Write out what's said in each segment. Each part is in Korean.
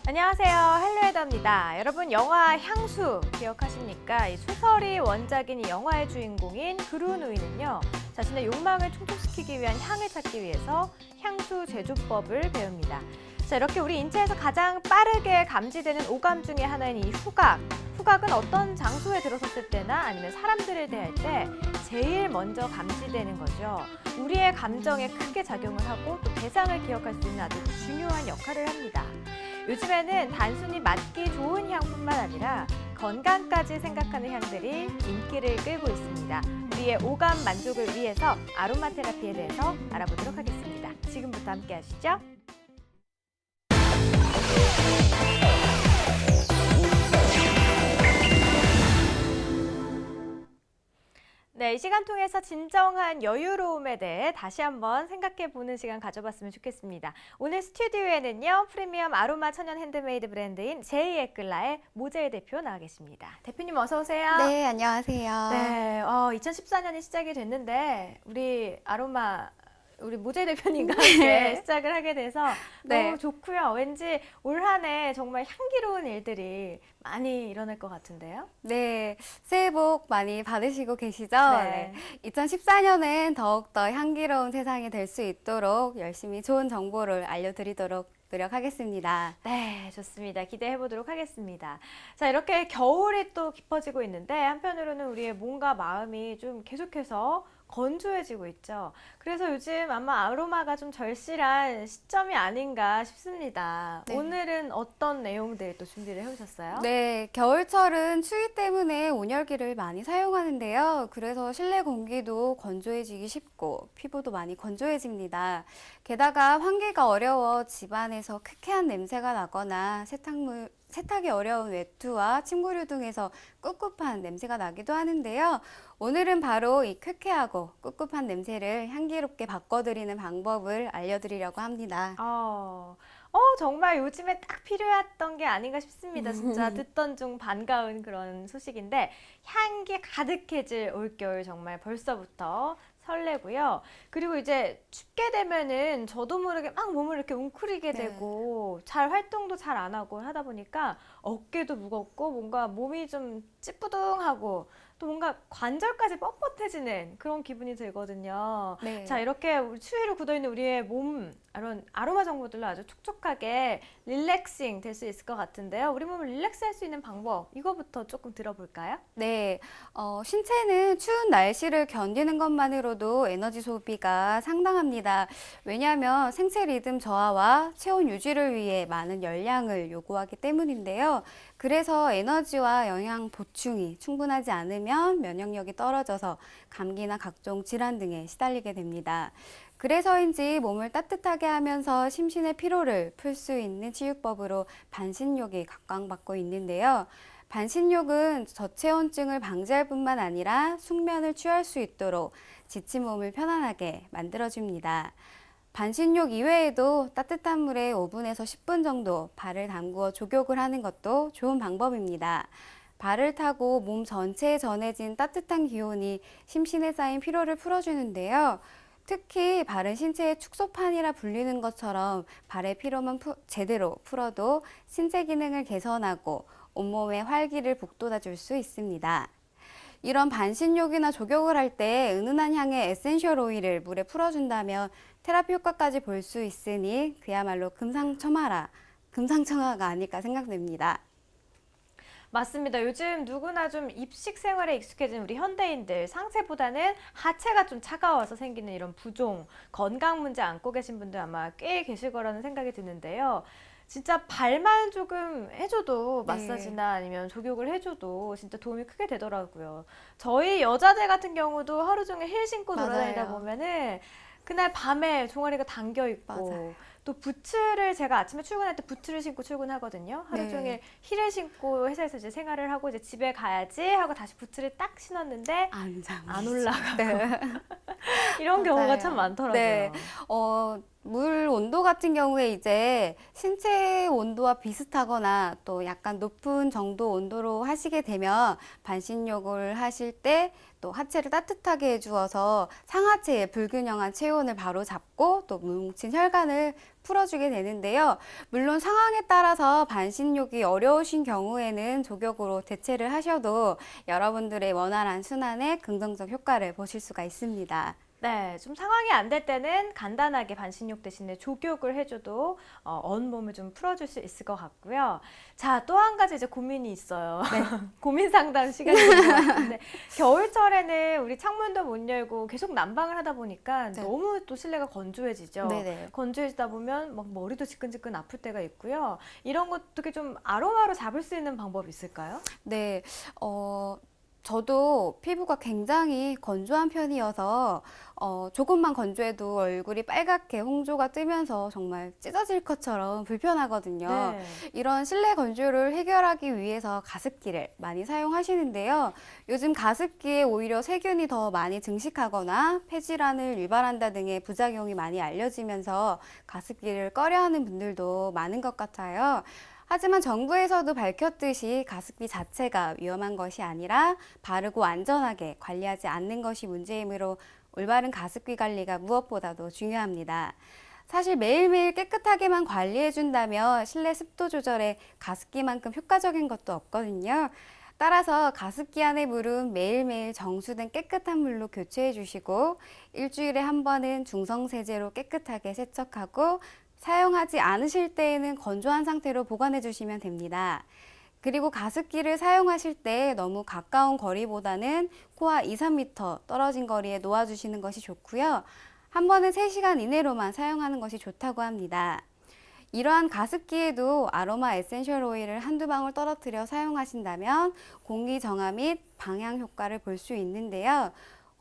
안녕하세요. 헬로에더입니다. 여러분 영화 향수 기억하십니까? 이 소설이 원작인 이 영화의 주인공인 그루누이는요. 자신의 욕망을 충족시키기 위한 향을 찾기 위해서 향수 제조법을 배웁니다. 자, 이렇게 우리 인체에서 가장 빠르게 감지되는 오감 중에 하나인 이 후각. 후각은 어떤 장소에 들어섰을 때나 아니면 사람들을 대할 때 제일 먼저 감지되는 거죠. 우리의 감정에 크게 작용을 하고 또 대상을 기억할 수 있는 아주 중요한 역할을 합니다. 요즘에는 단순히 맡기 좋은 향뿐만 아니라 건강까지 생각하는 향들이 인기를 끌고 있습니다. 우리의 오감 만족을 위해서 아로마 테라피에 대해서 알아보도록 하겠습니다. 지금부터 함께 하시죠. 네, 이 시간 통해서 진정한 여유로움에 대해 다시 한번 생각해보는 시간 가져봤으면 좋겠습니다. 오늘 스튜디오에는요, 프리미엄 아로마 천연 핸드메이드 브랜드인 제이에클라의 모젤 대표 나와 계십니다. 대표님 어서 오세요. 네, 안녕하세요. 네, 2014년이 시작이 됐는데 우리 모젤 대표님과 함께 네. 시작을 하게 돼서 네. 너무 좋고요. 왠지 올 한 해 정말 향기로운 일들이 많이 일어날 것 같은데요. 네, 새해 복 많이 받으시고 계시죠? 네. 2014년은 더욱더 향기로운 세상이 될 수 있도록 열심히 좋은 정보를 알려드리도록 노력하겠습니다. 네, 좋습니다. 기대해 보도록 하겠습니다. 자, 이렇게 겨울이 또 깊어지고 있는데 한편으로는 우리의 몸과 마음이 좀 계속해서 건조해지고 있죠. 그래서 요즘 아마 아로마가 좀 절실한 시점이 아닌가 싶습니다. 네. 오늘은 어떤 내용들 또 준비를 해오셨어요? 네, 겨울철은 추위 때문에 온열기를 많이 사용하는데요. 그래서 실내 공기도 건조해지기 쉽고 피부도 많이 건조해집니다. 게다가 환기가 어려워 집안에서 쾌쾌한 냄새가 나거나 세탁이 어려운 외투와 침구류 등에서 꿉꿉한 냄새가 나기도 하는데요. 오늘은 바로 이 쾌쾌하고 꿉꿉한 냄새를 향기롭게 바꿔드리는 방법을 알려드리려고 합니다. 정말 요즘에 딱 필요했던 게 아닌가 싶습니다. 진짜 듣던 중 반가운 그런 소식인데 향기 가득해질 올겨울 정말 벌써부터 설레고요. 그리고 이제 춥게 되면은 저도 모르게 막 몸을 이렇게 웅크리게 네. 되고 잘 활동도 잘 안 하고 하다 보니까 어깨도 무겁고 뭔가 몸이 좀 찌뿌둥하고 또 뭔가 관절까지 뻣뻣해지는 그런 기분이 들거든요. 네. 자, 이렇게 추위로 굳어있는 우리의 몸, 아로마 정보들로 아주 촉촉하게 릴렉싱 될 수 있을 것 같은데요. 우리 몸을 릴렉스할 수 있는 방법, 이거부터 조금 들어볼까요? 네, 신체는 추운 날씨를 견디는 것만으로도 에너지 소비가 상당합니다. 왜냐하면 생체 리듬 저하와 체온 유지를 위해 많은 열량을 요구하기 때문인데요. 그래서 에너지와 영양 보충이 충분하지 않으면 면역력이 떨어져서 감기나 각종 질환 등에 시달리게 됩니다. 그래서인지 몸을 따뜻하게 하면서 심신의 피로를 풀 수 있는 치유법으로 반신욕이 각광받고 있는데요. 반신욕은 저체온증을 방지할 뿐만 아니라 숙면을 취할 수 있도록 지친 몸을 편안하게 만들어줍니다. 반신욕 이외에도 따뜻한 물에 5분에서 10분 정도 발을 담그어 족욕을 하는 것도 좋은 방법입니다. 발을 타고 몸 전체에 전해진 따뜻한 기온이 심신에 쌓인 피로를 풀어주는데요. 특히 발은 신체의 축소판이라 불리는 것처럼 발의 피로만 제대로 풀어도 신체 기능을 개선하고 온몸의 활기를 북돋아 줄 수 있습니다. 이런 반신욕이나 족욕을 할 때 은은한 향의 에센셜 오일을 물에 풀어준다면 테라피 효과까지 볼 수 있으니 그야말로 금상첨화가 아닐까 생각됩니다. 맞습니다. 요즘 누구나 좀 입식 생활에 익숙해진 우리 현대인들 상체보다는 하체가 좀 차가워서 생기는 이런 부종, 건강 문제 안고 계신 분들 아마 꽤 계실 거라는 생각이 드는데요. 진짜 발만 조금 해줘도 마사지나 아니면 족욕을 해줘도 진짜 도움이 크게 되더라고요. 저희 여자들 같은 경우도 하루 종일 힐 신고 돌아다니다 맞아요. 보면은 그날 밤에 종아리가 당겨 있고 맞아요. 또 부츠를 제가 아침에 출근할 때 부츠를 신고 출근하거든요. 하루 네. 종일 힐을 신고 회사에서 이제 생활을 하고 이제 집에 가야지 하고 다시 부츠를 딱 신었는데 안 올라가고 네. 이런 경우가 맞아요. 참 많더라고요. 네. 물 온도 같은 경우에 이제 신체 온도와 비슷하거나 또 약간 높은 정도 온도로 하시게 되면 반신욕을 하실 때 또 하체를 따뜻하게 해주어서 상하체의 불균형한 체온을 바로 잡고 또 뭉친 혈관을 풀어주게 되는데요. 물론 상황에 따라서 반신욕이 어려우신 경우에는 족욕으로 대체를 하셔도 여러분들의 원활한 순환에 긍정적 효과를 보실 수가 있습니다. 네, 좀 상황이 안 될 때는 간단하게 반신욕 대신에 족욕을 해줘도 온몸을 좀 풀어줄 수 있을 것 같고요. 자, 또 한 가지 이제 고민이 있어요. 네. 고민 상담 시간이 된 것 같은데 겨울철에는 우리 창문도 못 열고 계속 난방을 하다 보니까 네. 너무 또 실내가 건조해지죠. 네네. 건조해지다 보면 막 머리도 지끈지끈 아플 때가 있고요. 이런 것 어떻게 좀 아로마로 잡을 수 있는 방법이 있을까요? 네, 저도 피부가 굉장히 건조한 편이어서 조금만 건조해도 얼굴이 빨갛게 홍조가 뜨면서 정말 찢어질 것처럼 불편하거든요. 네. 이런 실내 건조를 해결하기 위해서 가습기를 많이 사용하시는데요. 요즘 가습기에 오히려 세균이 더 많이 증식하거나 폐질환을 유발한다 등의 부작용이 많이 알려지면서 가습기를 꺼려하는 분들도 많은 것 같아요. 하지만 정부에서도 밝혔듯이 가습기 자체가 위험한 것이 아니라 바르고 안전하게 관리하지 않는 것이 문제이므로 올바른 가습기 관리가 무엇보다도 중요합니다. 사실 매일매일 깨끗하게만 관리해준다면 실내 습도 조절에 가습기만큼 효과적인 것도 없거든요. 따라서 가습기 안의 물은 매일매일 정수된 깨끗한 물로 교체해 주시고 일주일에 한 번은 중성세제로 깨끗하게 세척하고 사용하지 않으실 때에는 건조한 상태로 보관해 주시면 됩니다. 그리고 가습기를 사용하실 때 너무 가까운 거리보다는 코와 2, 3m 떨어진 거리에 놓아주시는 것이 좋고요. 한 번은 3시간 이내로만 사용하는 것이 좋다고 합니다. 이러한 가습기에도 아로마 에센셜 오일을 한두 방울 떨어뜨려 사용하신다면 공기 정화 및 방향 효과를 볼 수 있는데요.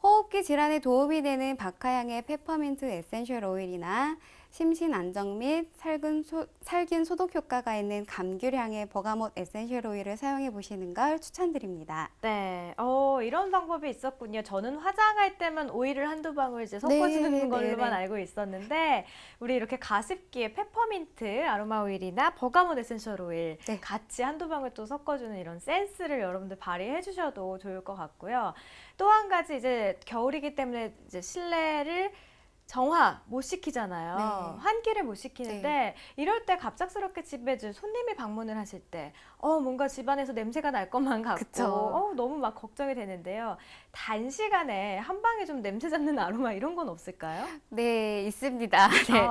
호흡기 질환에 도움이 되는 박하향의 페퍼민트 에센셜 오일이나 심신 안정 및 살균 소독 효과가 있는 감귤향의 버가못 에센셜 오일을 사용해 보시는 걸 추천드립니다. 네, 이런 방법이 있었군요. 저는 화장할 때만 오일을 한두 방울 이제 섞어주는 네, 걸로만 네. 알고 있었는데, 우리 이렇게 가습기에 페퍼민트 아로마 오일이나 버가못 에센셜 오일 네. 같이 한두 방울 또 섞어주는 이런 센스를 여러분들 발휘해 주셔도 좋을 것 같고요. 또 한 가지 이제 겨울이기 때문에 이제 실내를 정화 못 시키잖아요. 네. 환기를 못 시키는데 이럴 때 갑작스럽게 집에 이제 손님이 방문을 하실 때 뭔가 집안에서 냄새가 날 것만 같고 그쵸. 너무 막 걱정이 되는데요. 단시간에 한 방에 좀 냄새 잡는 아로마 이런 건 없을까요? 네, 있습니다. 네.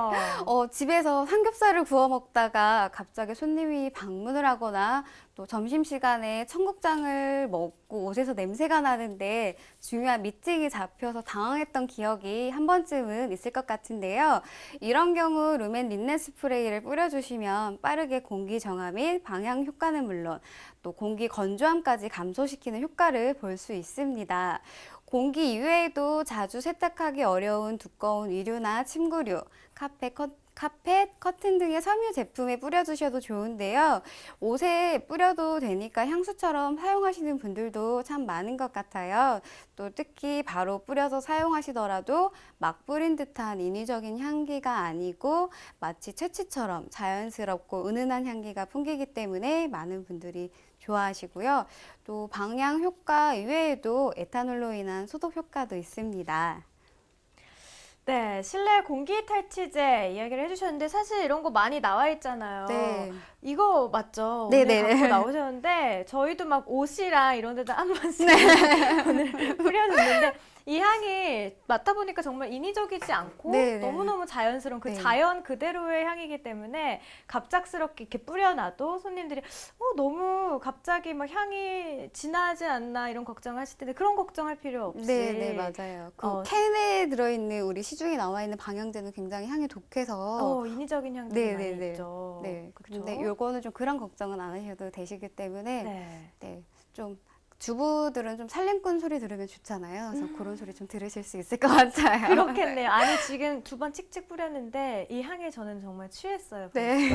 집에서 삼겹살을 구워 먹다가 갑자기 손님이 방문을 하거나 또 점심시간에 청국장을 먹고 옷에서 냄새가 나는데 중요한 미팅이 잡혀서 당황했던 기억이 한 번쯤은 있을 것 같은데요. 이런 경우 룸앤 린넨 스프레이를 뿌려주시면 빠르게 공기 정화 및 방향 효과는 물론 또 공기 건조함까지 감소시키는 효과를 볼 수 있습니다. 공기 이외에도 자주 세탁하기 어려운 두꺼운 의류나 침구류, 카펫, 커튼 등의 섬유 제품에 뿌려주셔도 좋은데요. 옷에 뿌려도 되니까 향수처럼 사용하시는 분들도 참 많은 것 같아요. 또 특히 바로 뿌려서 사용하시더라도 막 뿌린 듯한 인위적인 향기가 아니고 마치 채취처럼 자연스럽고 은은한 향기가 풍기기 때문에 많은 분들이 좋아하시고요. 또 방향 효과 이외에도 에탄올로 인한 소독 효과도 있습니다. 네, 실내 공기 탈취제 이야기를 해주셨는데 사실 이런 거 많이 나와 있잖아요. 네. 이거 맞죠? 네네. 오늘 갖고 나오셨는데 저희도 막 옷이랑 이런 데다 한 번씩 오늘 뿌려줬는데 이 향이 맡아보니까 정말 인위적이지 않고 네네. 너무너무 자연스러운 그 네. 자연 그대로의 향이기 때문에 갑작스럽게 이렇게 뿌려놔도 손님들이 너무 갑자기 막 향이 진하지 않나 이런 걱정하실 텐데 그런 걱정할 필요 없이 네, 맞아요. 그 캔에 들어있는 우리 시중에 나와 있는 방향제는 굉장히 향이 독해서 인위적인 향들이 많이 네네네. 있죠. 네. 그쵸? 근데 요거는 좀 그런 걱정은 안 하셔도 되시기 때문에 네. 네, 좀 주부들은 좀 살림꾼 소리 들으면 좋잖아요. 그래서 그런 소리 좀 들으실 수 있을 것 같아요. 그렇겠네요. 아니 지금 2번 칙칙 뿌렸는데 이 향에 저는 정말 취했어요. 네.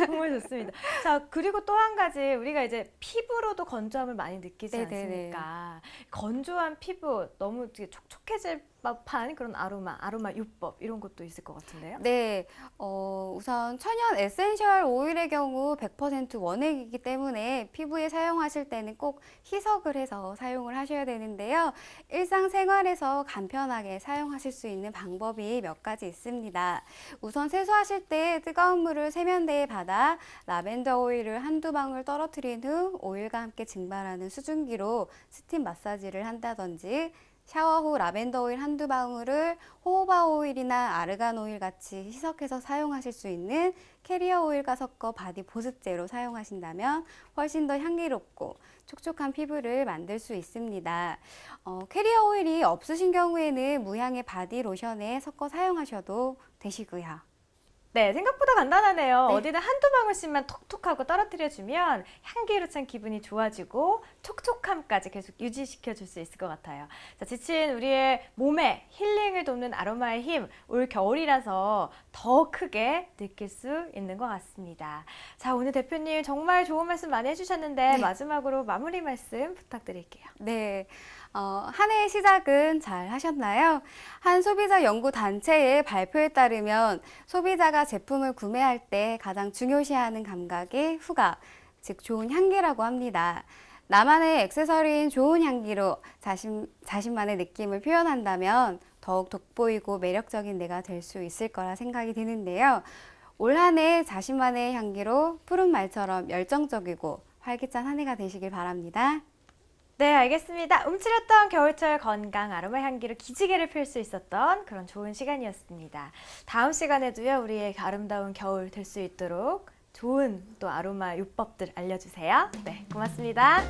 정말 좋습니다. 자, 그리고 또 한 가지 우리가 이제 피부로도 건조함을 많이 느끼지 네네네. 않습니까? 건조한 피부 너무 되게 촉촉해질 적합한 그런 아로마 요법 이런 것도 있을 것 같은데요. 네, 우선 천연 에센셜 오일의 경우 100% 원액이기 때문에 피부에 사용하실 때는 꼭 희석을 해서 사용을 하셔야 되는데요. 일상생활에서 간편하게 사용하실 수 있는 방법이 몇 가지 있습니다. 우선 세수하실 때 뜨거운 물을 세면대에 받아 라벤더 오일을 한두 방울 떨어뜨린 후 오일과 함께 증발하는 수증기로 스팀 마사지를 한다든지 샤워 후 라벤더 오일 한두 방울을 호호바 오일이나 아르간 오일 같이 희석해서 사용하실 수 있는 캐리어 오일과 섞어 바디 보습제로 사용하신다면 훨씬 더 향기롭고 촉촉한 피부를 만들 수 있습니다. 캐리어 오일이 없으신 경우에는 무향의 바디 로션에 섞어 사용하셔도 되시고요. 네, 생각보다 간단하네요. 네. 어디든 한두 방울씩만 톡톡 하고 떨어뜨려주면 향기로 참 기분이 좋아지고 촉촉함까지 계속 유지시켜 줄 수 있을 것 같아요. 자, 지친 우리의 몸에 힐링을 돕는 아로마의 힘, 올 겨울이라서 더 크게 느낄 수 있는 것 같습니다. 자, 오늘 대표님 정말 좋은 말씀 많이 해주셨는데 네. 마지막으로 마무리 말씀 부탁드릴게요. 네. 한 해의 시작은 잘 하셨나요? 한 소비자 연구 단체의 발표에 따르면 소비자가 제품을 구매할 때 가장 중요시하는 감각이 후각, 즉 좋은 향기라고 합니다. 나만의 액세서리인 좋은 향기로 자신만의 느낌을 표현한다면 더욱 돋보이고 매력적인 내가 될 수 있을 거라 생각이 드는데요. 올 한 해 자신만의 향기로 푸른 말처럼 열정적이고 활기찬 한 해가 되시길 바랍니다. 네, 알겠습니다. 움츠렸던 겨울철 건강 아로마 향기로 기지개를 펼 수 있었던 그런 좋은 시간이었습니다. 다음 시간에도요, 우리의 아름다운 겨울 될 수 있도록 좋은 또 아로마 요법들 알려주세요. 네, 고맙습니다.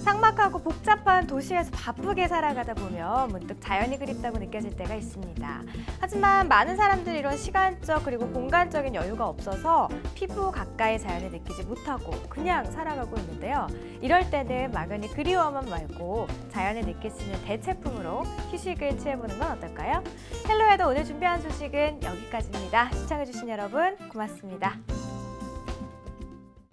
삭막하고 복잡한 도시에서 바쁘게 살아가다 보면 문득 자연이 그립다고 느껴질 때가 있습니다. 하지만 많은 사람들이 이런 시간적 그리고 공간적인 여유가 없어서 피부 가까이 자연을 느끼지 못하고 그냥 살아가고 있는데요. 이럴 때는 막연히 그리워만 말고 자연을 느낄 수 있는 대체품으로 휴식을 취해보는 건 어떨까요? 헬로에도 오늘 준비한 소식은 여기까지입니다. 시청해주신 여러분 고맙습니다.